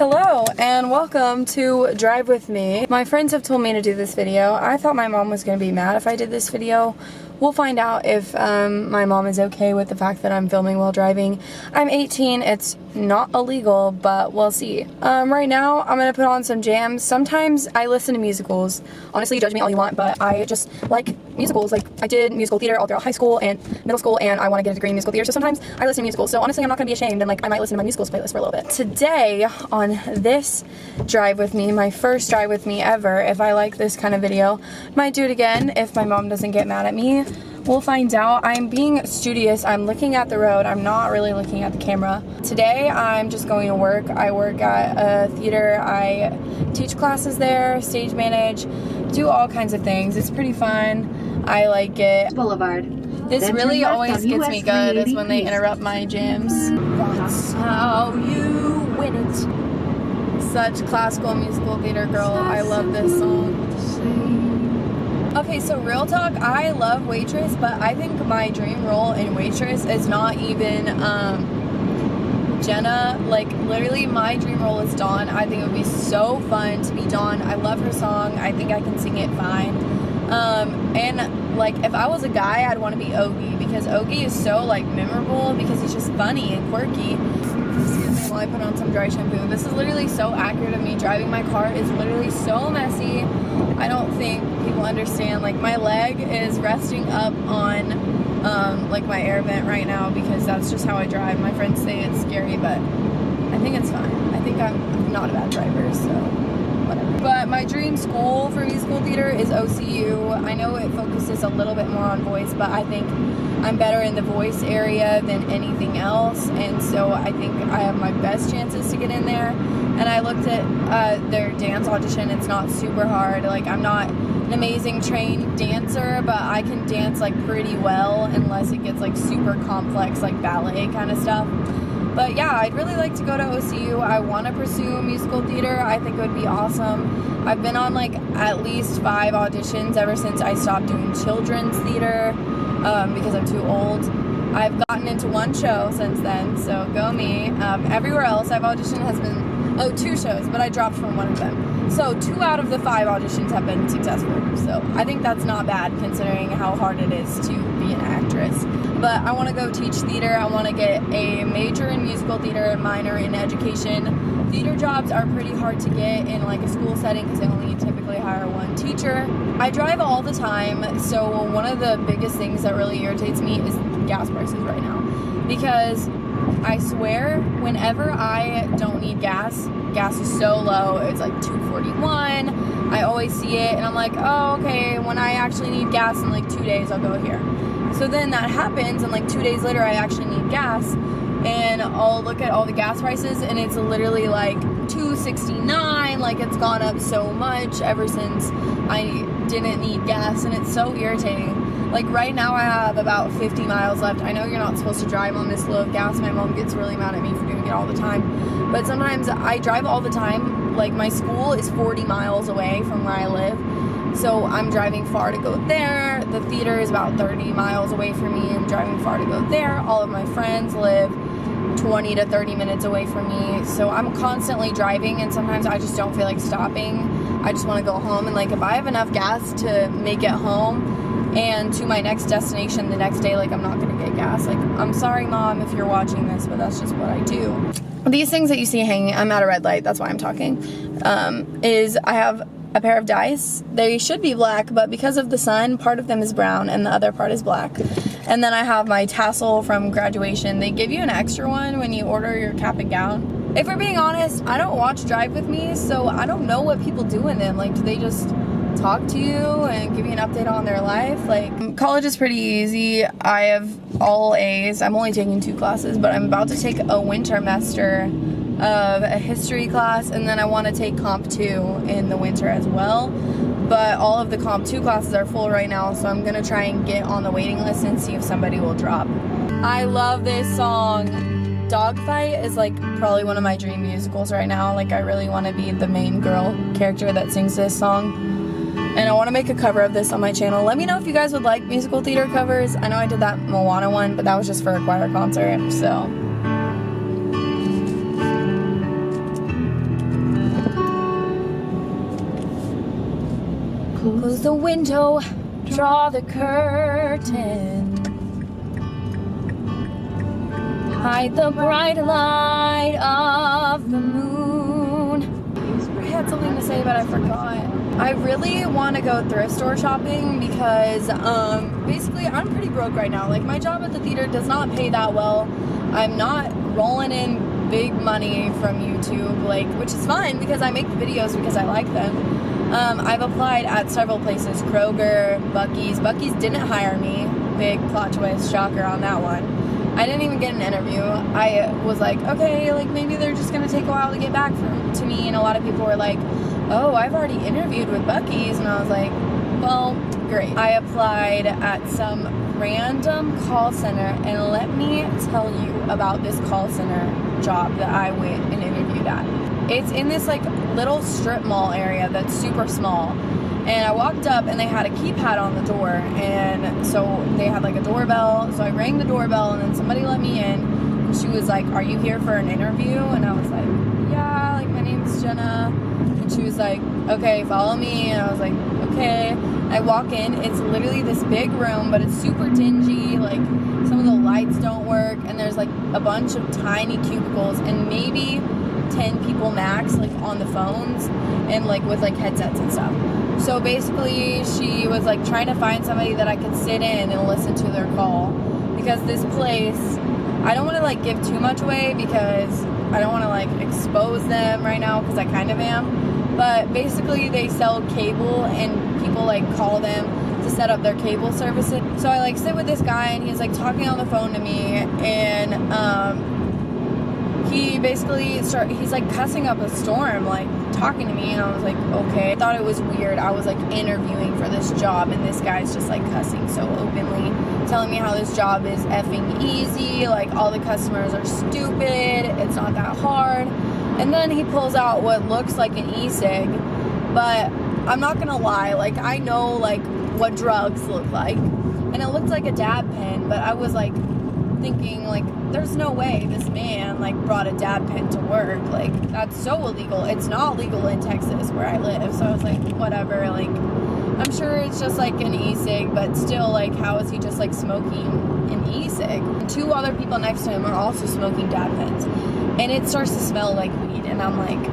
Hello and welcome to Drive With Me. My friends have told me to do this video. I thought my mom was going to be mad if I did this video. We'll find out if my mom is okay with the fact that I'm filming while driving. I'm 18, it's not illegal, but we'll see. Right now, I'm going to put on some jams. Sometimes I listen to musicals. Honestly, judge me all you want, but I just like musicals. Like, I did musical theater all throughout high school and middle school, and I want to get a degree in musical theater, so sometimes I listen to musicals. So honestly, I'm not going to be ashamed, and like, I might listen to my musicals playlist for a little bit. Today, on this Drive With Me, my first Drive With Me ever, if I like this kind of video, might do it again if my mom doesn't get mad at me. We'll find out. I'm being studious. I'm looking at the road. I'm not really looking at the camera. Today, I'm just going to work. I work at a theater. I teach classes there, stage manage, do all kinds of things. It's pretty fun. I like it. Boulevard. This Then really turn left always on gets US me good is when they 380 interrupt my jams. That's how you win it. Such classical musical theater girl. I love this song. Okay, so real talk, I love Waitress, but I think my dream role in Waitress is not even Jenna. Like, literally, my dream role is Dawn. I think it would be so fun to be Dawn. I love her song. I think I can sing it fine. And, like, if I was a guy, I'd want to be Ogie, because Ogie is so, like, memorable because he's just funny and quirky. Excuse me while I put on some dry shampoo. This is literally so accurate of me. Driving my car is literally so messy. I don't think people understand. Like, my leg is resting up on like my air vent right now because that's just how I drive. My friends say it's scary, but I think it's fine. I think I'm not a bad driver, so whatever. But my dream school for musical theater is OCU. I know it focuses a little bit more on voice, but I think I'm better in the voice area than anything else, and so I think I have my best chances to get in there. And I looked at their dance audition. It's not super hard. Like, I'm not an amazing trained dancer, but I can dance like pretty well unless it gets like super complex, like ballet kind of stuff. But yeah, I'd really like to go to OCU. I want to pursue musical theater. I think it would be awesome. I've been on like at least 5 auditions ever since I stopped doing children's theater because I'm too old. I've gotten into 1 show since then, so go me. Everywhere else I've auditioned has been 2 shows, but I dropped from 1 of them. So 2 out of the 5 auditions have been successful. So I think that's not bad considering how hard it is to be an actress. But I want to go teach theater. I want to get a major in musical theater, a minor in education. Theater jobs are pretty hard to get in like a school setting because they only typically hire 1 teacher. I drive all the time, so one of the biggest things that really irritates me is gas prices right now. Because I swear, whenever I don't need gas is so low. It's like $2.41. I always see it, and I'm like, oh, okay, when I actually need gas in like 2 days, I'll go here. So then that happens, and like 2 days later, I actually need gas, and I'll look at all the gas prices, and it's literally like $2.69. Like, it's gone up so much ever since I didn't need gas, and it's so irritating. Like, right now I have about 50 miles left. I know you're not supposed to drive on this low of gas. My mom gets really mad at me for doing it all the time. But sometimes I drive all the time. Like, my school is 40 miles away from where I live. So I'm driving far to go there. The theater is about 30 miles away from me. I'm driving far to go there. All of my friends live 20 to 30 minutes away from me. So I'm constantly driving, and sometimes I just don't feel like stopping. I just want to go home. And like, if I have enough gas to make it home and to my next destination the next day, like, I'm not gonna get gas. Like, I'm sorry, Mom, if you're watching this, but that's just what I do. These things that you see hanging, I'm at a red light, that's why I'm talking, is I have a pair of dice. They should be black, but because of the sun, part of them is brown and the other part is black. And then I have my tassel from graduation. They give you an extra one when you order your cap and gown. If we're being honest, I don't watch Drive With Me, so I don't know what people do in them. Like, do they just talk to you and give you an update on their life? Like, college is pretty easy. I have all A's. I'm only taking 2 classes, but I'm about to take a winter semester of a history class, and then I want to take Comp 2 in the winter as well. But all of the Comp 2 classes are full right now, so I'm gonna try and get on the waiting list and see if somebody will drop. I love this song. Dogfight is like probably one of my dream musicals right now. Like, I really want to be the main girl character that sings this song. And I want to make a cover of this on my channel. Let me know if you guys would like musical theater covers. I know I did that Moana one, but that was just for a choir concert, so. the window, draw the curtain, hide the bright light of the moon. I had something to say, but I forgot. I really want to go thrift store shopping because basically I'm pretty broke right now. Like, my job at the theater does not pay that well. I'm not rolling in big money from YouTube, like, which is fine because I make the videos because I like them. I've applied at several places, Kroger, Buc-ee's. Buc-ee's didn't hire me. Big plot twist, shocker on that one. I didn't even get an interview. I was like, okay, like, maybe they're just gonna take a while to get back to me. And a lot of people were like, oh, I've already interviewed with Buc-ee's. And I was like, well, great. I applied at some random call center, and let me tell you about this call center job that I went and interviewed at. It's in this like little strip mall area that's super small. And I walked up and they had a keypad on the door, and so they had like a doorbell. So I rang the doorbell and then somebody let me in, and she was like, are you here for an interview? And I was like, yeah, like, my name's Jenna. And she was like, okay, follow me. And I was like, okay. I walk in, it's literally this big room, but it's super dingy, like some of the lights don't work, and there's like a bunch of tiny cubicles and maybe 10 people max, like on the phones and like with like headsets and stuff. So basically she was like trying to find somebody that I could sit in and listen to their call, because this place, I don't want to like give too much away because I don't want to like expose them right now, because I kind of am. But basically they sell cable and people like call them to set up their cable services. So I like sit with this guy and he's like talking on the phone to me, and he basically he's like cussing up a storm, like talking to me, and I was like, okay. I thought it was weird. I was like interviewing for this job and this guy's just like cussing so openly, telling me how this job is effing easy, like all the customers are stupid, it's not that hard. And then he pulls out what looks like an e-cig, but I'm not gonna lie, like, I know like what drugs look like, and it looked like a dab pen, but I was like thinking, like, there's no way this man like brought a dab pen to work. Like, that's so illegal. It's not legal in Texas where I live. So I was like, whatever, like, I'm sure it's just like an e-cig, but still, like, how is he just like smoking an e-cig? And two other people next to him are also smoking dab pens, and it starts to smell like weed, and I'm like,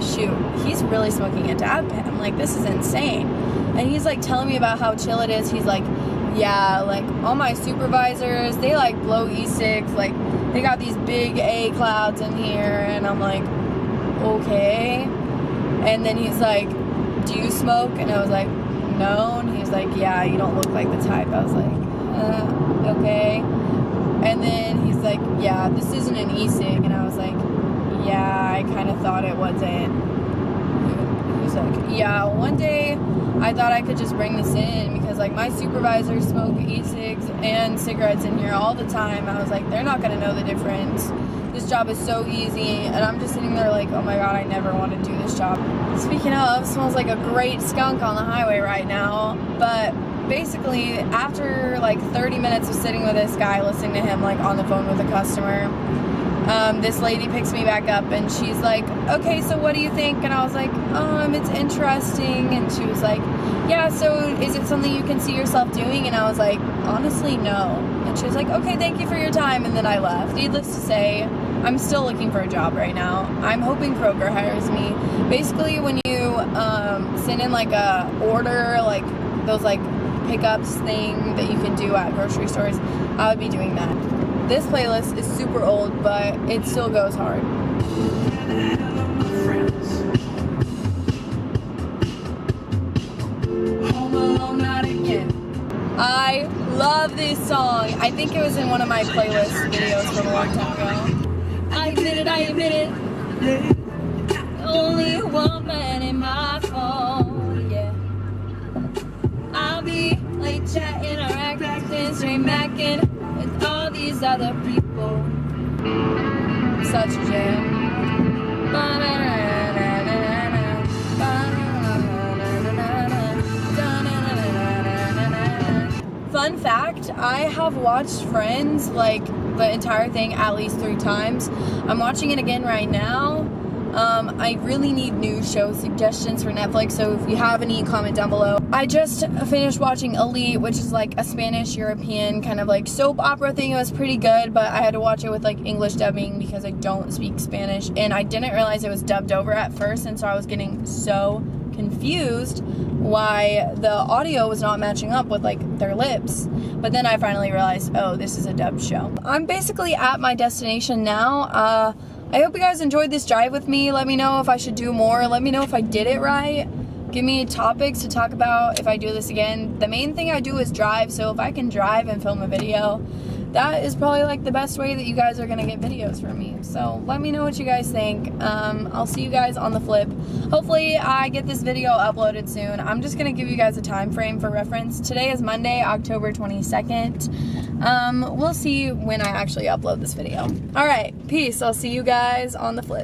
shoot, he's really smoking a dab pen. I'm like, this is insane. And he's like telling me about how chill it is. He's like, yeah, like, all my supervisors, they like blow e-cigs, like, they got these big A clouds in here. And I'm like, okay. And then he's like, do you smoke? And I was like, no. And he's like, yeah, you don't look like the type. I was like, okay. And then he's like, yeah, this isn't an e-cig. And I was like, yeah, I kind of thought it wasn't. He's like, yeah, one day I thought I could just bring this in because, like, my supervisors smoke e-cigs and cigarettes in here all the time. I was like, they're not going to know the difference. This job is so easy. And I'm just sitting there like, oh my God, I never want to do this job. Speaking of, smells like a great skunk on the highway right now. But basically, after like 30 minutes of sitting with this guy, listening to him like on the phone with a customer, this lady picks me back up and she's like, okay, so what do you think? And I was like, it's interesting. And she was like, yeah, so is it something you can see yourself doing? And I was like, honestly, no. And she was like, okay, thank you for your time. And then I left. Needless to say, I'm still looking for a job right now. I'm hoping Kroger hires me. Basically, when you send in like a order, like those like pickups thing that you can do at grocery stores, I would be doing that. This playlist is super old, but it still goes hard. Home Alone, not again. I love this song. I think it was in one of my playlist videos from a long time ago. I admit it. Only woman in my phone, yeah. I'll be late chatting or acting, straight macking with all these other people. Such a jam. Fun fact, I have watched Friends like the entire thing at least 3 times. I'm watching it again right now. I really need new show suggestions for Netflix, so if you have any, comment down below. I just finished watching Elite, which is like a Spanish European kind of like soap opera thing. It was pretty good, but I had to watch it with like English dubbing because I don't speak Spanish, and I didn't realize it was dubbed over at first, and so I was getting so confused why the audio was not matching up with like their lips. But then I finally realized, oh, this is a dubbed show. I'm basically at my destination now. I hope you guys enjoyed this drive with me. Let me know if I should do more. Let me know if I did it right. Give me topics to talk about if I do this again. The main thing I do is drive, so if I can drive and film a video, that is probably like the best way that you guys are gonna get videos from me. So let me know what you guys think. I'll see you guys on the flip. Hopefully I get this video uploaded soon. I'm just gonna give you guys a time frame for reference. Today is Monday, October 22nd. We'll see when I actually upload this video. All right, peace. I'll see you guys on the flip.